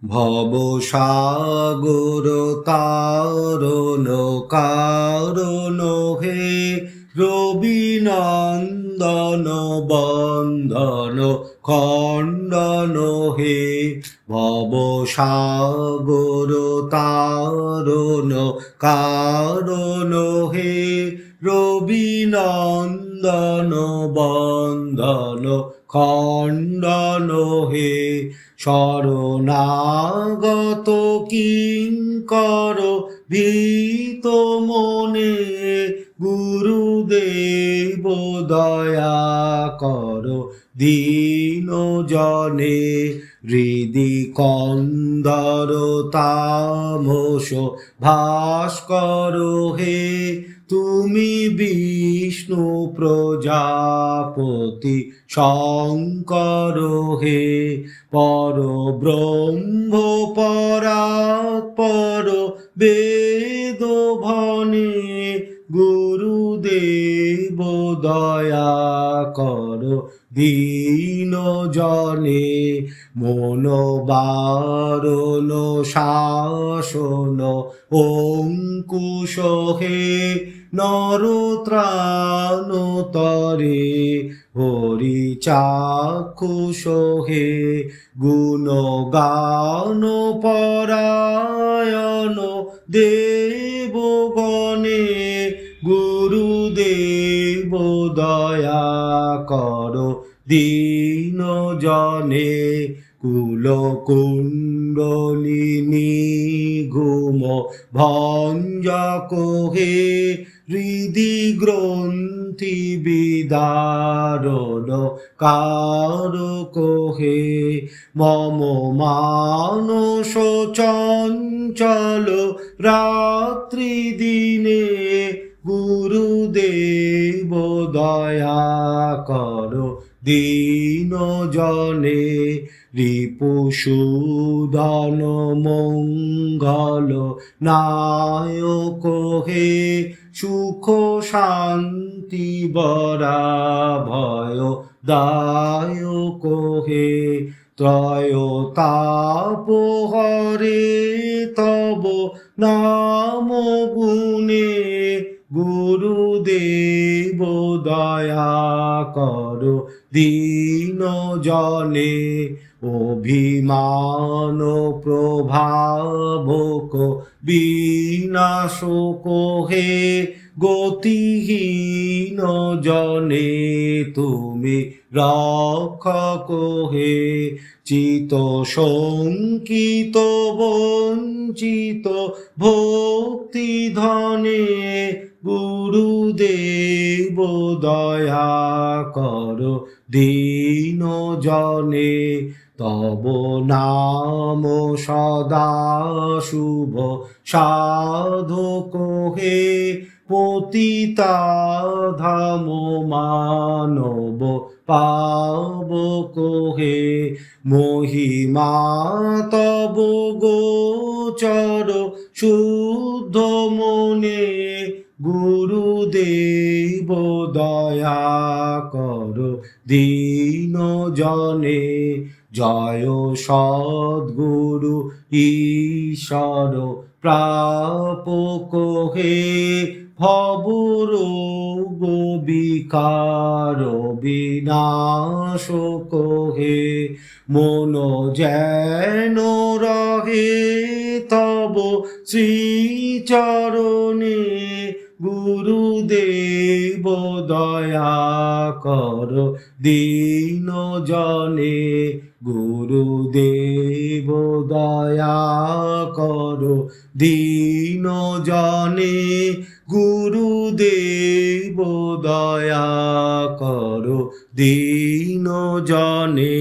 ভবসাগর তারণ কারণ হে, রবিনন্দন বন্দন খণ্ডন হে। ভবসাগর তারণ কারণ হে, রবিনন্দন বন্দন খণ্ডন হে। শরণাগত কিঙ্কর ভীত মনে, গুরুদেব দয়া কর দীন জনে। হৃদি কন্দর তামস ভাস্কর হে, তুমি বিষ্ণু প্রজাপতি শঙ্কর হে। পরব্রহ্ম পরাৎপর বেদ ভনে, গুরুদেব দয়া কর দীন জনে। মন বারণ শাসন অঙ্কুশ হে, নরত্রাণ তরে হরি চাক্ষুষ হে। গুণগান পরায়ণ দেবগণে, গুরুদেব দয়া কর দীন জনে। কুলকুণ্ডলিনী ঘুম ভঞ্জক হে, হৃদি গ্রন্থি বিদারণ কারক হে। মম মানস চঞ্চল রাত্রি দিনে, গুরুদেব দয়া কর দীন জনে। রিপুসূদন মঙ্গল নায়ক হে, সুখ শান্তি বরা ভয় দায়ক হে। ত্রয়তাপ হরে তব নাম গুণে, গুরুদেব দয়া কর দীন জনে। অভিমান প্রভাবক বিনাশক হে, গতিহীন জনে তুমি রক্ষক হে। চিত শঙ্কিত বঞ্চিত ভক্তি ধনে, গুরুদেব দয়া কর দীন জনে। তব নাম সদা শুভ সাধক হে, পতিতা ধাম মানব পাবক হে। মহিমা তব গোচর শুদ্ধ মনে, গুরুদেব দয়া কর দীন জনে। জয় সদ্গুরু ঈশ্বর প্রাপক হে, ভবরোগ বিকার বিনাশক হে। মন যেন রহে তব শ্রীচরণে, গুরুদেব দয়া কর দীন জনে। গুরুদেব দয়া কর দীন জনে, গুরুদেব দয়া কর দীন জনে।